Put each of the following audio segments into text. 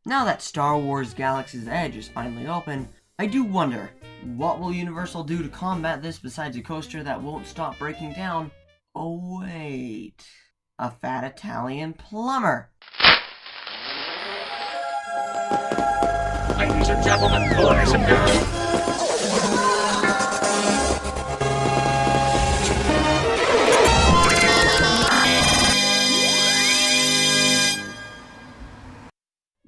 Now that Star Wars Galaxy's Edge is finally open, I do wonder, what will Universal do to combat this besides a coaster that won't stop breaking down? Oh wait, a fat Italian plumber! Ladies and gentlemen, boys and girls.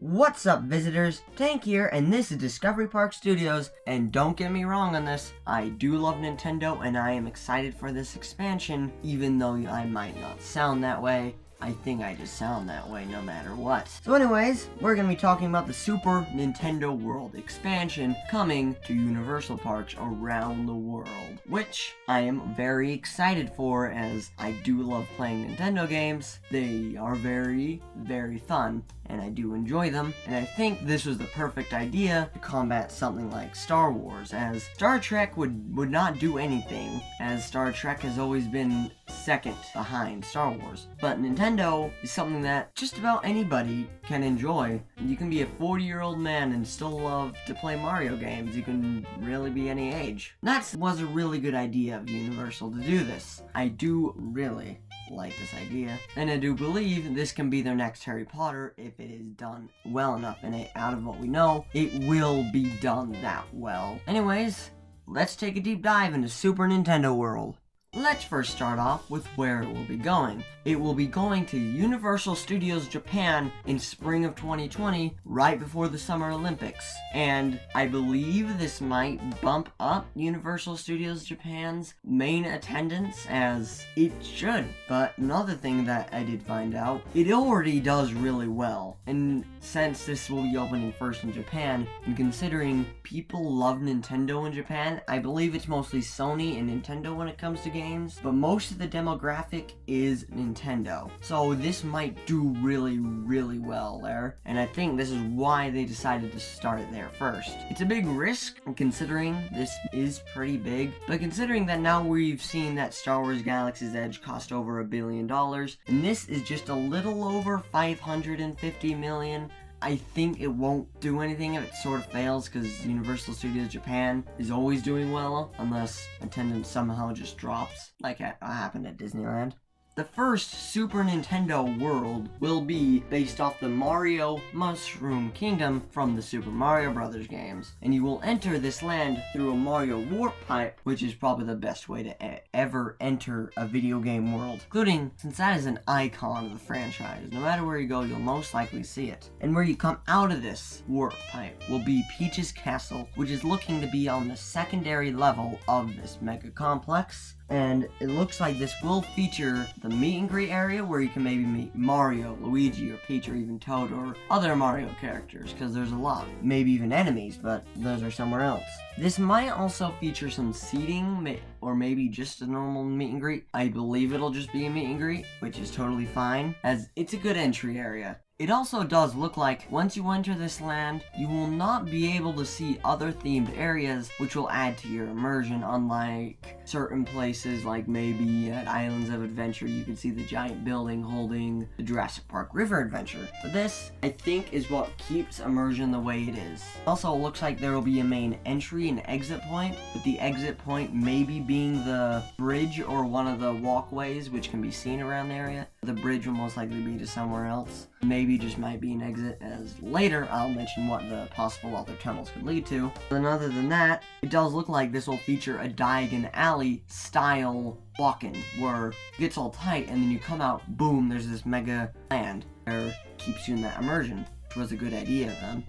What's up, visitors? Tank here, and this is Discovery Park Studios, and don't get me wrong on this, I do love Nintendo, and I am excited for this expansion, even though I might not sound that way. I think I just sound that way no matter what. So anyways, we're going to be talking about the Super Nintendo World expansion coming to Universal Parks around the world, which I am very excited for as I do love playing Nintendo games. They are very, very fun, and I do enjoy them, and I think this was the perfect idea to combat something like Star Wars, as Star Trek would not do anything, as Star Trek has always been second behind Star Wars. But Nintendo is something that just about anybody can enjoy. You can be a 40-year-old man and still love to play Mario games. You can really be any age. That was a really good idea of Universal to do this. I do really like this idea, and I do believe this can be their next Harry Potter if it is done well enough, and out of what we know, it will be done that well. Anyways, let's take a deep dive into Super Nintendo World. Let's first start off with where it will be going. It will be going to Universal Studios Japan in spring of 2020, right before the Summer Olympics. And I believe this might bump up Universal Studios Japan's main attendance, as it should. But another thing that I did find out, it already does really well. And since this will be opening first in Japan, and considering people love Nintendo in Japan, I believe it's mostly Sony and Nintendo when it comes to games, but most of the demographic is Nintendo. So this might do really, really well there, and I think this is why they decided to start it there first. It's a big risk, considering this is pretty big, but considering that now we've seen that Star Wars Galaxy's Edge cost over $1 billion, and this is just a little over 550 million, I think it won't do anything if it sort of fails, because Universal Studios Japan is always doing well, unless attendance somehow just drops, like happened at Disneyland. The first Super Nintendo World will be based off the Mario Mushroom Kingdom from the Super Mario Bros. Games, and you will enter this land through a Mario Warp Pipe, which is probably the best way to ever enter a video game world, including since that is an icon of the franchise. No matter where you go, you'll most likely see it. And where you come out of this Warp Pipe will be Peach's Castle, which is looking to be on the secondary level of this mega complex. And it looks like this will feature the meet and greet area where you can maybe meet Mario, Luigi, or Peach, or even Toad, or other Mario characters, because there's a lot. Maybe even enemies, but those are somewhere else. This might also feature some seating, or maybe just a normal meet and greet. I believe it'll just be a meet and greet, which is totally fine, as it's a good entry area. It also does look like once you enter this land, you will not be able to see other themed areas, which will add to your immersion, unlike certain places like maybe at Islands of Adventure you can see the giant building holding the Jurassic Park River Adventure. But this, I think, is what keeps immersion the way it is. Also, it looks like there will be a main entry and exit point, with the exit point maybe being the bridge or one of the walkways which can be seen around the area. The bridge will most likely be to somewhere else. Maybe just might be an exit, as later I'll mention what the possible other tunnels could lead to. And other than that, it does look like this will feature a Diagon Alley style walk-in, where it gets all tight and then you come out, boom, there's this mega land where it keeps you in that immersion, which was a good idea then.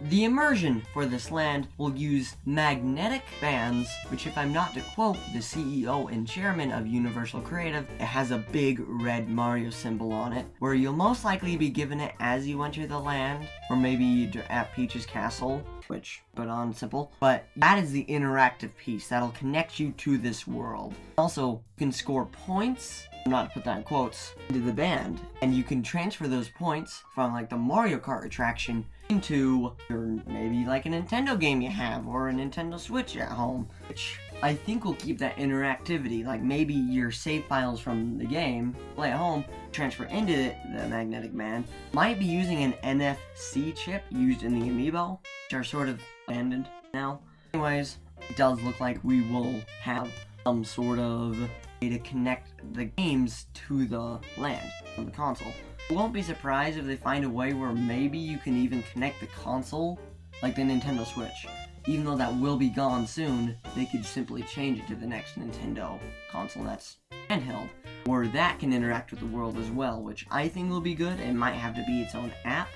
The immersion for this land will use magnetic bands, which, if I'm not to quote the CEO and chairman of Universal Creative, it has a big red Mario symbol on it, where you'll most likely be given it as you enter the land, or maybe at Peach's Castle, which, put on simple. But that is the interactive piece that'll connect you to this world. Also, you can score points, not to put that in quotes, into the band, and you can transfer those points from like the Mario Kart attraction into your, maybe like a Nintendo game you have, or a Nintendo Switch at home, which I think we'll keep that interactivity, like maybe your save files from the game, play at home, transfer into the Magnetic Man, might be using an NFC chip used in the Amiibo, which are sort of abandoned now. Anyways, it does look like we will have some sort of way to connect the games to the land on the console. I won't be surprised if they find a way where maybe you can even connect the console like the Nintendo Switch. Even though that will be gone soon, they could simply change it to the next Nintendo console that's handheld, or that can interact with the world as well, which I think will be good. It might have to be its own app.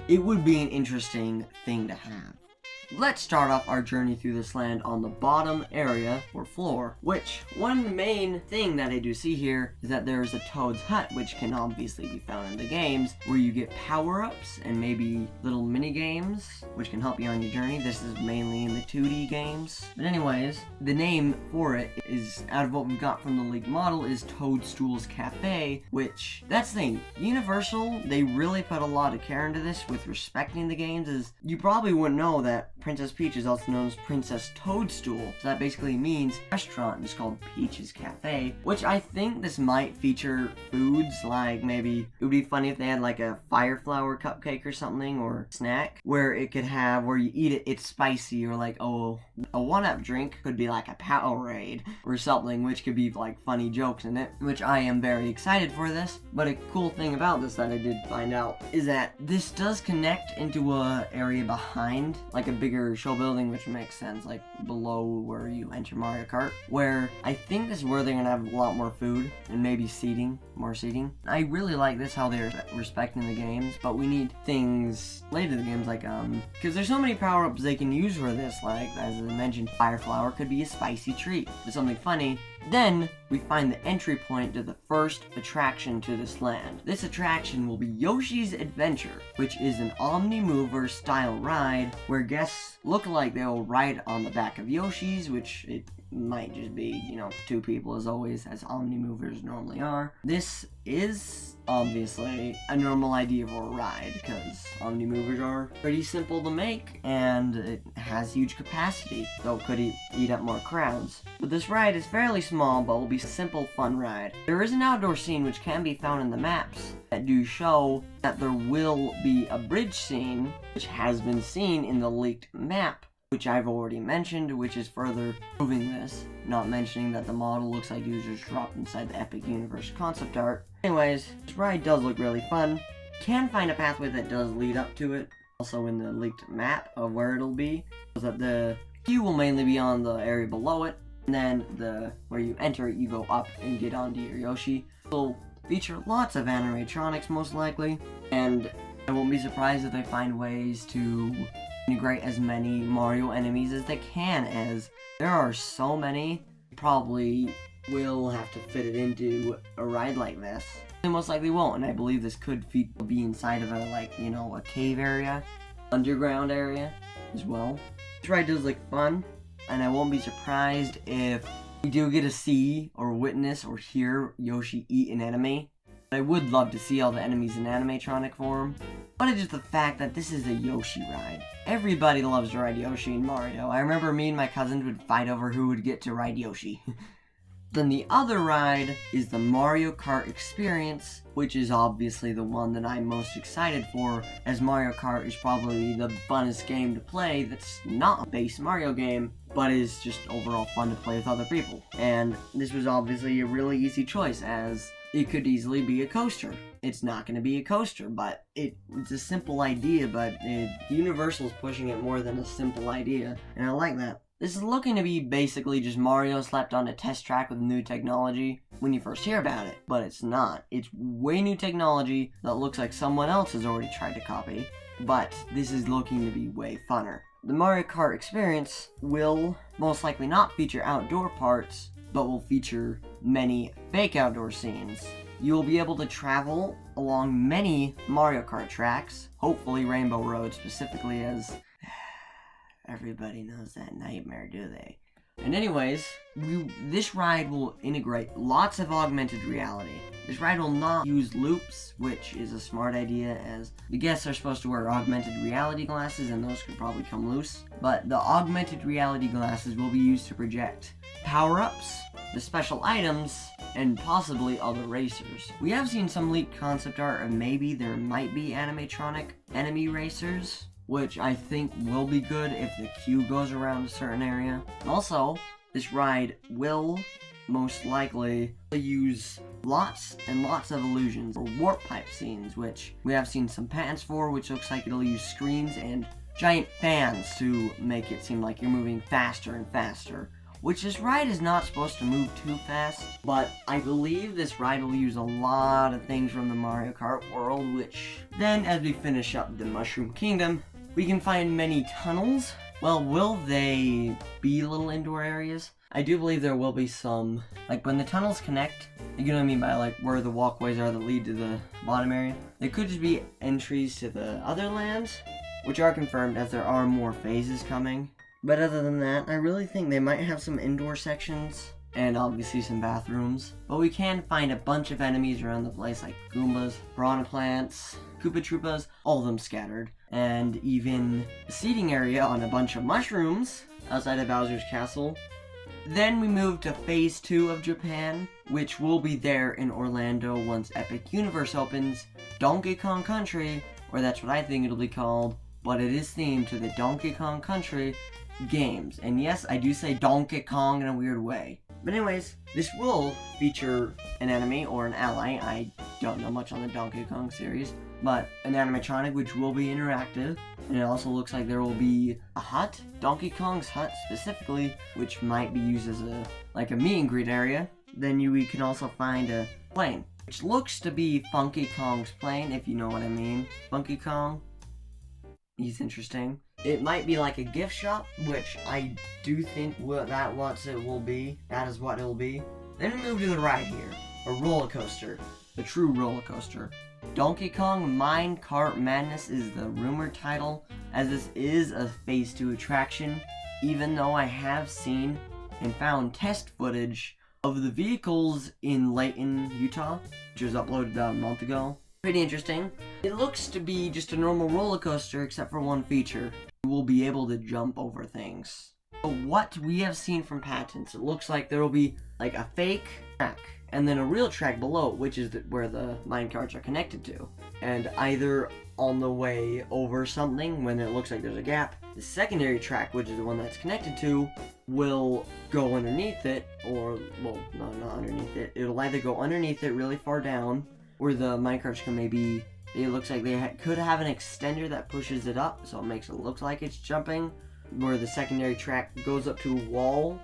It would be an interesting thing to have. Let's start off our journey through this land on the bottom area, or floor, which one main thing that I do see here is that there's a Toad's Hut, which can obviously be found in the games, where you get power-ups and maybe little mini-games, which can help you on your journey. This is mainly in the 2D games. But anyways, the name for it is, out of what we've got from the leaked model, is Toadstool's Cafe, which, that's the thing, Universal, they really put a lot of care into this with respecting the games, as you probably wouldn't know that Princess Peach is also known as Princess Toadstool. So that basically means restaurant, and it's called Peach's Cafe, which I think this might feature foods, like maybe it would be funny if they had like a fire flower cupcake or something, or snack, where it could have, where you eat it, it's spicy, or like, oh, a 1-up drink could be like a Powerade or something, which could be like funny jokes in it, which I am very excited for this. But a cool thing about this that I did find out is that this does connect into a area behind, like a bigger show building, which makes sense, like below where you enter Mario Kart, where I think this is where they're gonna have a lot more food and maybe more seating. I really like this, how they're respecting the games, but we need things later in the games, like because there's so many power-ups they can use for this, like as I mentioned, Fire Flower could be a spicy treat or something funny. Then we find the entry point to the first attraction to this land. This attraction will be Yoshi's Adventure, which is an Omni-Mover style ride where guests look like they'll ride on the back of Yoshi's, which it might just be, 2 people as always, as Omni-Movers normally are. This is obviously a normal idea for a ride, because Omni-Movers are pretty simple to make, and it has huge capacity, so it could eat up more crowds. But this ride is fairly small, but will be a simple, fun ride. There is an outdoor scene which can be found in the maps that do show that there will be a bridge scene, which has been seen in the leaked map, which I've already mentioned, which is further proving this, not mentioning that the model looks like users dropped inside the Epic Universe concept art. Anyways, this ride does look really fun. Can find a pathway that does lead up to it, also in the leaked map of where it'll be, so that the queue will mainly be on the area below it, and then where you enter it, you go up and get onto your Yoshi. It'll feature lots of animatronics most likely, and I won't be surprised if they find ways to integrate as many Mario enemies as they can, as there are so many. Probably will have to fit it into a ride like this. They most likely won't, and I believe this could be inside of a cave area, underground area as well. This ride does look fun, and I won't be surprised if we do get to see or witness or hear Yoshi eat an enemy. I would love to see all the enemies in animatronic form, but it's just the fact that this is a Yoshi ride. Everybody loves to ride Yoshi in Mario. I remember me and my cousins would fight over who would get to ride Yoshi. Then the other ride is the Mario Kart Experience, which is obviously the one that I'm most excited for, as Mario Kart is probably the funnest game to play that's not a base Mario game, but is just overall fun to play with other people. And this was obviously a really easy choice, as it could easily be a coaster. It's not going to be a coaster, but it's a simple idea, but Universal's pushing it more than a simple idea, and I like that. This is looking to be basically just Mario slapped on a test track with new technology when you first hear about it, but it's not. It's way new technology that looks like someone else has already tried to copy, but this is looking to be way funner. The Mario Kart Experience will most likely not feature outdoor parts, but will feature many fake outdoor scenes. You will be able to travel along many Mario Kart tracks, hopefully Rainbow Road specifically, as everybody knows that nightmare, do they? And anyways, this ride will integrate lots of augmented reality. This ride will not use loops, which is a smart idea, as the guests are supposed to wear augmented reality glasses, and those could probably come loose. But the augmented reality glasses will be used to project power-ups, the special items, and possibly other racers. We have seen some leaked concept art of maybe there might be animatronic enemy racers, which I think will be good if the queue goes around a certain area. Also, this ride will most likely use lots and lots of illusions or warp pipe scenes, which we have seen some patents for, which looks like it'll use screens and giant fans to make it seem like you're moving faster and faster. Which this ride is not supposed to move too fast, but I believe this ride will use a lot of things from the Mario Kart world, which then as we finish up the Mushroom Kingdom, we can find many tunnels. Well, will they be little indoor areas? I do believe there will be some, like when the tunnels connect, you know what I mean by like where the walkways are that lead to the bottom area? They could just be entries to the other lands, which are confirmed as there are more phases coming. But other than that, I really think they might have some indoor sections, and obviously some bathrooms. But we can find a bunch of enemies around the place, like Goombas, Piranha Plants, Koopa Troopas, all of them scattered. And even a seating area on a bunch of mushrooms outside of Bowser's Castle. Then we move to Phase 2 of Japan, which will be there in Orlando once Epic Universe opens. Donkey Kong Country, or that's what I think it'll be called, but it is themed to the Donkey Kong Country games. And yes, I do say Donkey Kong in a weird way. But anyways, this will feature an enemy or an ally. I don't know much on the Donkey Kong series, but an animatronic which will be interactive. And it also looks like there will be a hut, Donkey Kong's hut specifically, which might be used as a meet and greet area. Then we can also find a plane, which looks to be Funky Kong's plane, if you know what I mean. Funky Kong, he's interesting. It might be like a gift shop, which I do think that is what it will be. Then we move to the ride here, a roller coaster, the true roller coaster. Donkey Kong Minecart Madness is the rumored title, as this is a Phase 2 attraction, even though I have seen and found test footage of the vehicles in Layton, Utah, which was uploaded about a month ago. Pretty interesting. It looks to be just a normal roller coaster except for one feature. You will be able to jump over things. But what we have seen from patents, it looks like there will be like a fake track and then a real track below, which is where the minecarts are connected to. And either on the way over something when it looks like there's a gap, the secondary track, which is the one that's connected to, will go underneath it, or, well, no, not underneath it. It'll either go underneath it really far down, where the minecarts can maybe, it looks like they could have an extender that pushes it up, so it makes it look like it's jumping, where the secondary track goes up to a wall,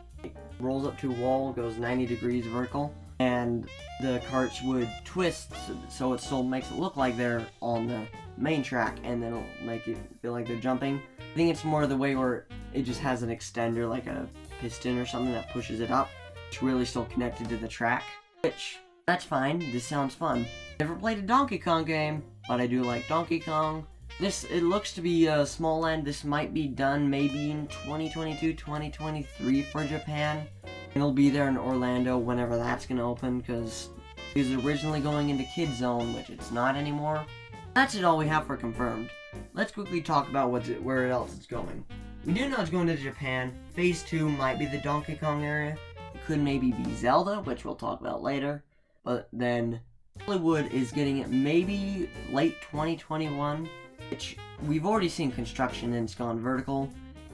rolls up to a wall, goes 90 degrees vertical, and the carts would twist so it still makes it look like they're on the main track, and then it'll make it feel like they're jumping. I think it's more the way where it just has an extender, like a piston or something that pushes it up. It's really still connected to the track, which, that's fine, this sounds fun. Never played a Donkey Kong game, but I do like Donkey Kong. It looks to be a small land. This might be done maybe in 2022, 2023 for Japan. It'll be there in Orlando whenever that's gonna open, because it was originally going into Kid Zone, which it's not anymore. That's all we have for confirmed. Let's quickly talk about where else it's going. We do know it's going to Japan. Phase 2 might be the Donkey Kong area. It could maybe be Zelda, which we'll talk about later. But then Hollywood is getting it maybe late 2021, which we've already seen construction and it's gone vertical.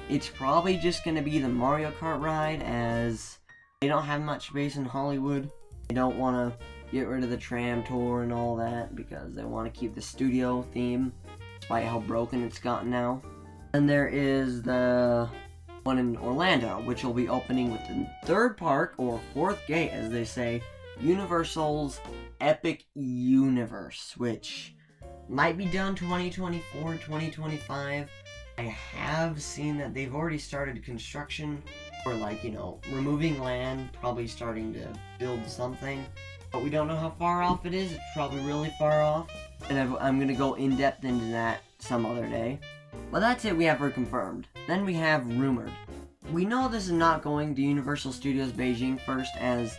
It's probably just going to be the Mario Kart ride, as they don't have much space in Hollywood. They don't want to get rid of the tram tour and all that because they want to keep the studio theme, despite how broken it's gotten now. And there is the one in Orlando, which will be opening with the third park, or fourth gate as they say, Universal's Epic Universe, which might be done 2024, 2025. I have seen that they've already started construction, or removing land, probably starting to build something. But we don't know how far off it is. It's probably really far off. And I'm going to go in depth into that some other day. But that's it we have for confirmed. Then we have rumored. we know this is not going to Universal Studios Beijing first, as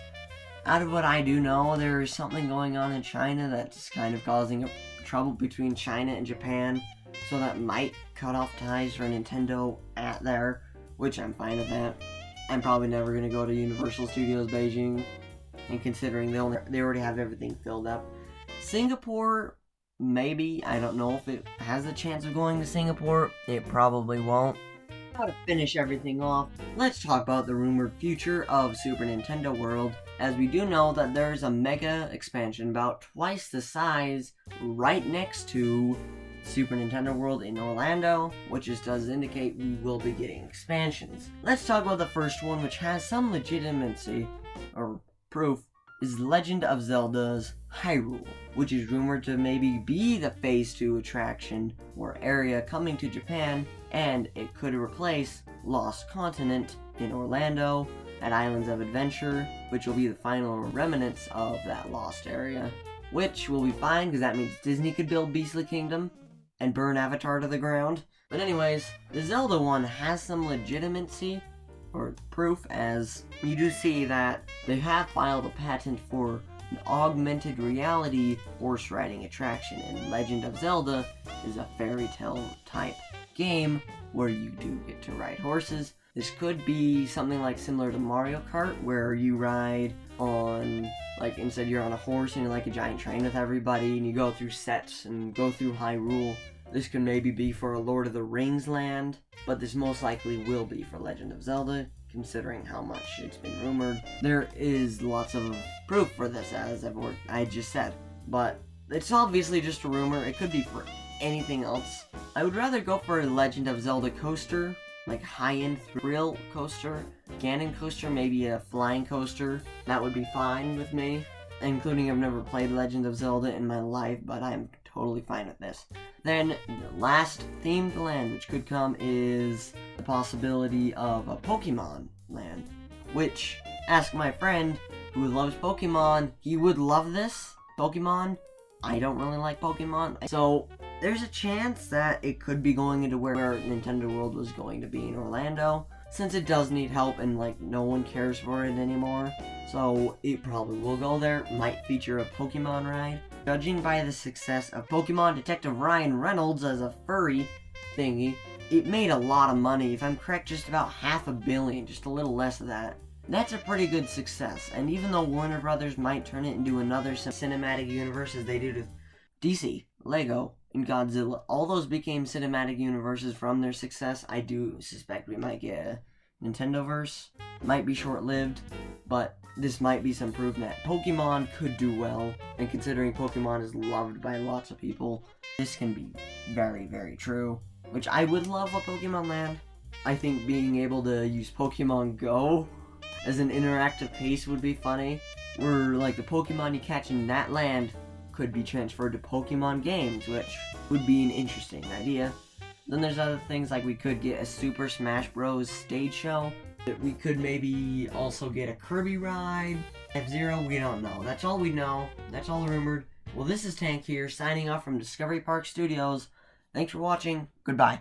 out of what I do know, there is something going on in China that's kind of causing trouble between China and Japan, so that might cut off ties for Nintendo at there, which I'm fine with that. I'm probably never going to go to Universal Studios Beijing, and considering they already have everything filled up. Singapore, maybe. I don't know if it has a chance of going to Singapore. It probably won't. Now to finish everything off, let's talk about the rumored future of Super Nintendo World, as we do know that there's a mega expansion about twice the size right next to Super Nintendo World in Orlando, which just does indicate we will be getting expansions. Let's talk about the first one, which has some legitimacy, or proof, is Legend of Zelda's Hyrule, which is rumored to maybe be the Phase 2 attraction or area coming to Japan, and it could replace Lost Continent in Orlando at Islands of Adventure, which will be the final remnants of that lost area. Which will be fine, because that means Disney could build Beastly Kingdom and burn Avatar to the ground. But anyways, the Zelda one has some legitimacy, or proof, as you do see that they have filed a patent for an augmented reality horse riding attraction, and Legend of Zelda is a fairy tale type game where you do get to ride horses. This could be something like similar to Mario Kart, where you ride on, like, instead you're on a horse and you're like a giant train with everybody, and you go through sets and go through Hyrule. This could maybe be for a Lord of the Rings land, but this most likely will be for Legend of Zelda, considering how much it's been rumored. There is lots of proof for this, as I just said, but it's obviously just a rumor. It could be for anything else. I would rather go for a Legend of Zelda coaster, like high-end thrill coaster, Ganon coaster, maybe a flying coaster. That would be fine with me, including I've never played Legend of Zelda in my life, but I'm totally fine with this. Then the last themed land which could come is the possibility of a Pokemon land, which, ask my friend who loves Pokemon, he would love this. Pokemon, I don't really like Pokemon, so there's a chance that it could be going into where Nintendo World was going to be in Orlando, since it does need help and like no one cares for it anymore, so it probably will go there. Might feature a Pokemon ride. Judging by the success of Pokemon Detective Ryan Reynolds as a furry thingy, it made a lot of money. If I'm correct, just about $500 million, just a little less of that. That's a pretty good success, and even though Warner Brothers might turn it into another cinematic universe as they do to DC, Lego, and Godzilla, all those became cinematic universes from their success. I do suspect we might get a Nintendoverse. Might be short-lived, but this might be some proof that Pokemon could do well, and considering Pokemon is loved by lots of people, this can be very, very true. Which I would love a Pokemon land. I think being able to use Pokemon Go as an interactive piece would be funny, where like the Pokemon you catch in that land could be transferred to Pokemon games, which would be an interesting idea. Then there's other things like we could get a Super Smash Bros. Stage show. We could maybe also get a Kirby ride. F-Zero, we don't know. That's all we know. That's all rumored. Well, this is Tank here, signing off from Discovery Park Studios. Thanks for watching. Goodbye.